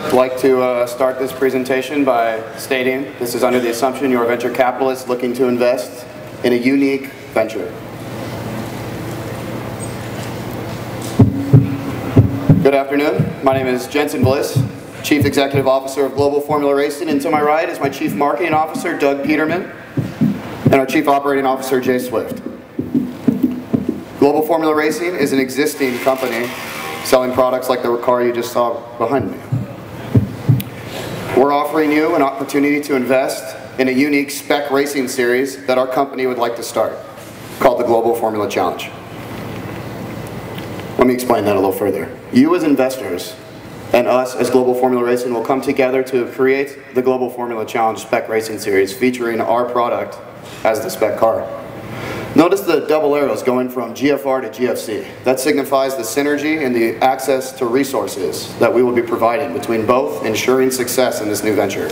I'd like to start this presentation by stating this is under the assumption you're a venture capitalist looking to invest in a unique venture. Good afternoon. My name is Jensen Bliss, Chief Executive Officer of Global Formula Racing, and to my right is my Chief Marketing Officer, Doug Peterman, and our Chief Operating Officer, Jay Swift. Global Formula Racing is an existing company selling products like the car you just saw behind me. We're offering you an opportunity to invest in a unique spec racing series that our company would like to start, called the Global Formula Challenge. Let me explain that a little further. You as investors and us as Global Formula Racing will come together to create the Global Formula Challenge spec racing series featuring our product as the spec car. Notice the double arrows going from GFR to GFC. That signifies the synergy and the access to resources that we will be providing between both, ensuring success in this new venture.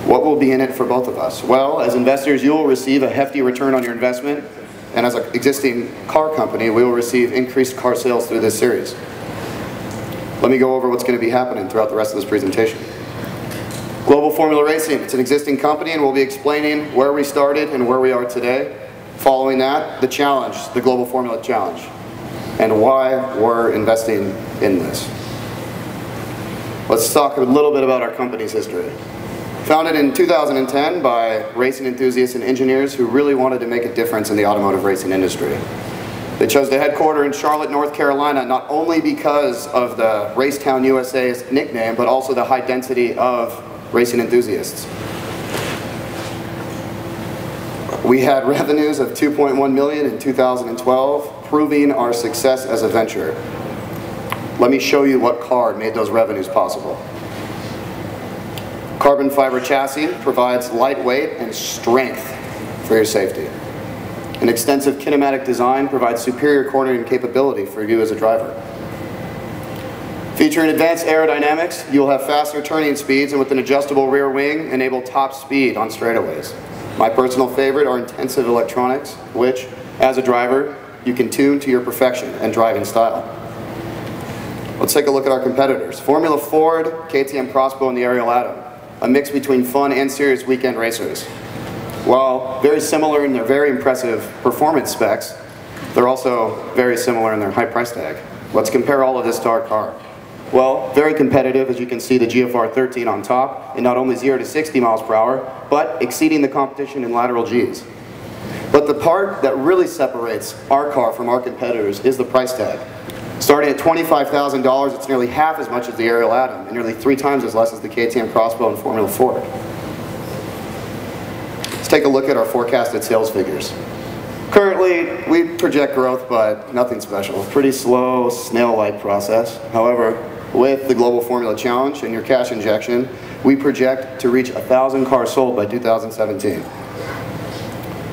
What will be in it for both of us? Well, as investors, you will receive a hefty return on your investment, and as an existing car company, we will receive increased car sales through this series. Let me go over what's going to be happening throughout the rest of this presentation. Global Formula Racing, it's an existing company, and we'll be explaining where we started and where we are today. Following that, the challenge, the Global Formula Challenge, and why we're investing in this. Let's talk a little bit about our company's history. Founded in 2010 by racing enthusiasts and engineers who really wanted to make a difference in the automotive racing industry. They chose to headquarter in Charlotte, North Carolina, not only because of the Racetown USA's nickname, but also the high density of racing enthusiasts. We had revenues of $2.1 million in 2012, proving our success as a venture. Let me show you what car made those revenues possible. Carbon fiber chassis provides lightweight and strength for your safety. An extensive kinematic design provides superior cornering capability for you as a driver. Featuring advanced aerodynamics, you'll have faster turning speeds, and with an adjustable rear wing, enable top speed on straightaways. My personal favorite are intensive electronics, which, as a driver, you can tune to your perfection and driving style. Let's take a look at our competitors. Formula Ford, KTM Crossbow, and the Ariel Atom, a mix between fun and serious weekend racers. While very similar in their very impressive performance specs, they're also very similar in their high price tag. Let's compare all of this to our car. Well, very competitive, as you can see the GFR 13 on top, in not only 0 to 60 miles per hour, but exceeding the competition in lateral Gs. But the part that really separates our car from our competitors is the price tag. Starting at $25,000, it's nearly half as much as the Ariel Atom, and nearly 3 times as less as the KTM Crossbow and Formula Ford. Let's take a look at our forecasted sales figures. Currently, we project growth, but nothing special. Pretty slow, snail-like process. However, with the Global Formula Challenge and your cash injection, we project to reach 1,000 cars sold by 2017.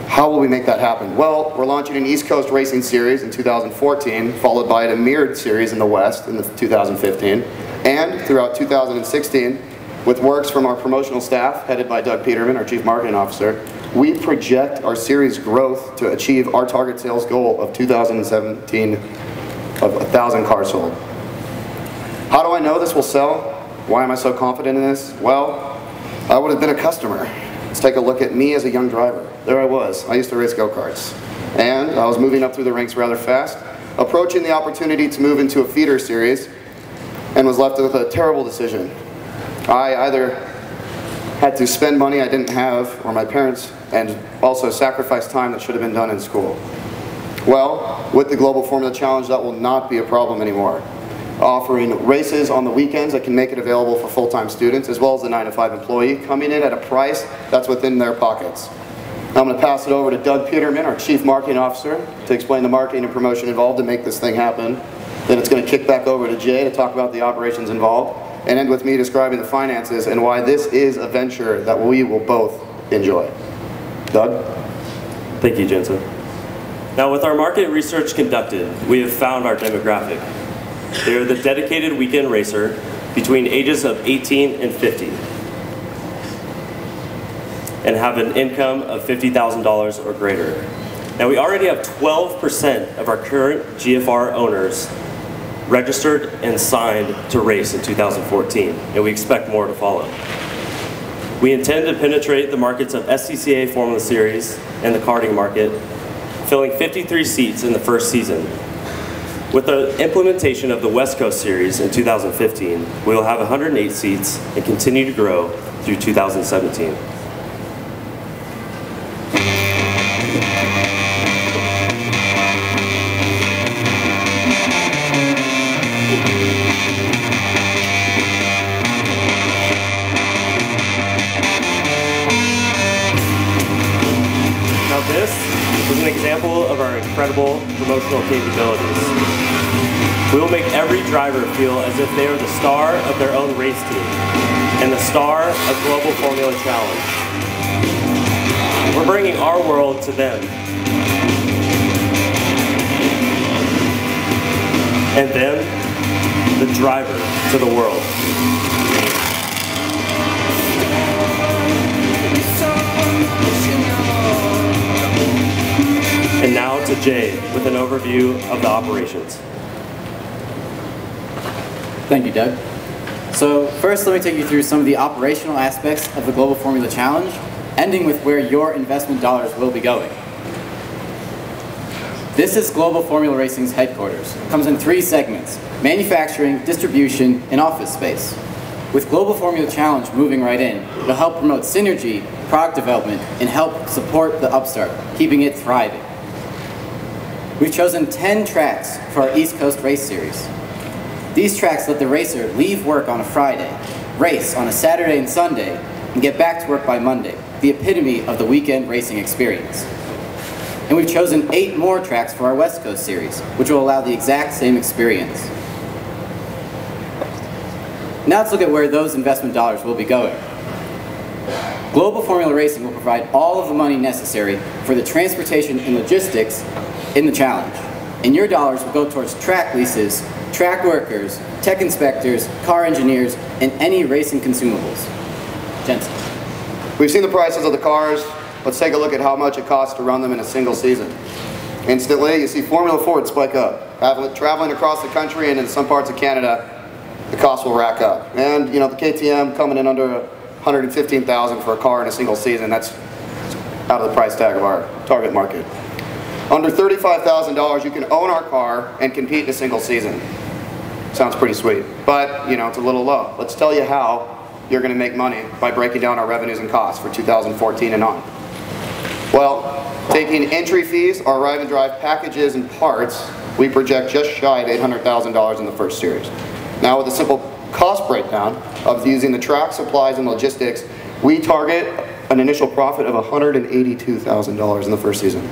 How will we make that happen? Well, we're launching an East Coast racing series in 2014, followed by a mirrored series in the West in 2015, and throughout 2016, with works from our promotional staff, headed by Doug Peterman, our Chief Marketing Officer, we project our series growth to achieve our target sales goal of 2017 of 1,000 cars sold. How do I know this will sell? Why am I so confident in this? Well, I would have been a customer. Let's take a look at me as a young driver. There I was. I used to race go-karts. And I was moving up through the ranks rather fast, approaching the opportunity to move into a feeder series, and was left with a terrible decision. I either had to spend money I didn't have, or my parents, and also sacrifice time that should have been done in school. Well, with the Global Formula Challenge, that will not be a problem anymore. Offering races on the weekends that can make it available for full-time students, as well as the 9-to-5 employee, coming in at a price that's within their pockets. I'm going to pass it over to Doug Peterman, our Chief Marketing Officer, to explain the marketing and promotion involved to make this thing happen. Then it's going to kick back over to Jay to talk about the operations involved, and end with me describing the finances and why this is a venture that we will both enjoy. Doug? Thank you, Jensen. Now, with our market research conducted, we have found our demographic. They are the dedicated weekend racer between ages of 18 and 50 and have an income of $50,000 or greater. Now, we already have 12% of our current GFR owners registered and signed to race in 2014, and we expect more to follow. We intend to penetrate the markets of SCCA Formula Series and the karting market, filling 53 seats in the first season. With the implementation of the West Coast Series in 2015, we will have 108 seats and continue to grow through 2017. Now this is an example of our incredible promotional capabilities. We will make every driver feel as if they are the star of their own race team and the star of Global Formula Challenge. We're bringing our world to them. And them, the driver, to the world. And now to Jay with an overview of the operations. Thank you, Doug. So first, let me take you through some of the operational aspects of the Global Formula Challenge, ending with where your investment dollars will be going. This is Global Formula Racing's headquarters. It comes in 3 segments: manufacturing, distribution, and office space. With Global Formula Challenge moving right in, it'll help promote synergy, product development, and help support the upstart, keeping it thriving. We've chosen 10 tracks for our East Coast Race Series. These tracks let the racer leave work on a Friday, race on a Saturday and Sunday, and get back to work by Monday, the epitome of the weekend racing experience. And we've chosen 8 more tracks for our West Coast Series, which will allow the exact same experience. Now let's look at where those investment dollars will be going. Global Formula Racing will provide all of the money necessary for the transportation and logistics in the challenge. And your dollars will go towards track leases, track workers, tech inspectors, car engineers, and any racing consumables. Jensen. We've seen the prices of the cars. Let's take a look at how much it costs to run them in a single season. Instantly, you see Formula Ford spike up. Traveling across the country and in some parts of Canada, the cost will rack up. And you know, the KTM coming in under $115,000 for a car in a single season, that's out of the price tag of our target market. Under $35,000, you can own our car and compete in a single season. Sounds pretty sweet, but you know, it's a little low. Let's tell you how you're going to make money by breaking down our revenues and costs for 2014 and on. Well, taking entry fees, our arrive and drive packages and parts, we project just shy of $800,000 in the first series. Now with a simple cost breakdown of using the track, supplies, and logistics, we target an initial profit of $182,000 in the first season.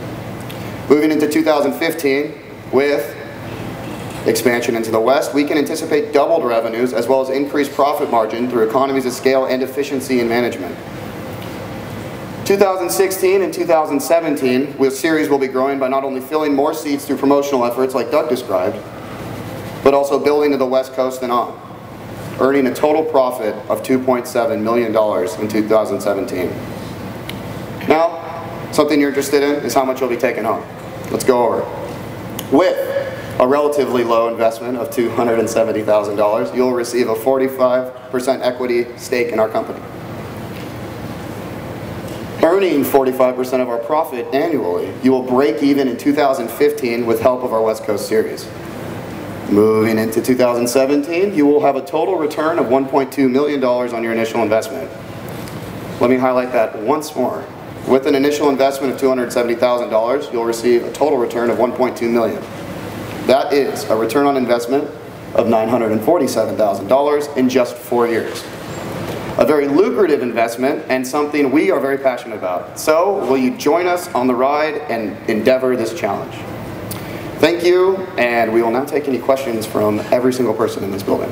Moving into 2015, with expansion into the West, we can anticipate doubled revenues as well as increased profit margin through economies of scale and efficiency in management. 2016 and 2017, the series will be growing by not only filling more seats through promotional efforts like Doug described, but also building to the West Coast and on, earning a total profit of $2.7 million in 2017. Now, something you're interested in is how much you'll be taking home. Let's go over it. With a relatively low investment of $270,000, you'll receive a 45% equity stake in our company. Earning 45% of our profit annually, you will break even in 2015 with help of our West Coast Series. Moving into 2017, you will have a total return of $1.2 million on your initial investment. Let me highlight that once more. With an initial investment of $270,000, you'll receive a total return of $1.2 million. That is a return on investment of $947,000 in just 4 years. A very lucrative investment and something we are very passionate about. So, will you join us on the ride and endeavor this challenge? Thank you, and we will now take any questions from every single person in this building.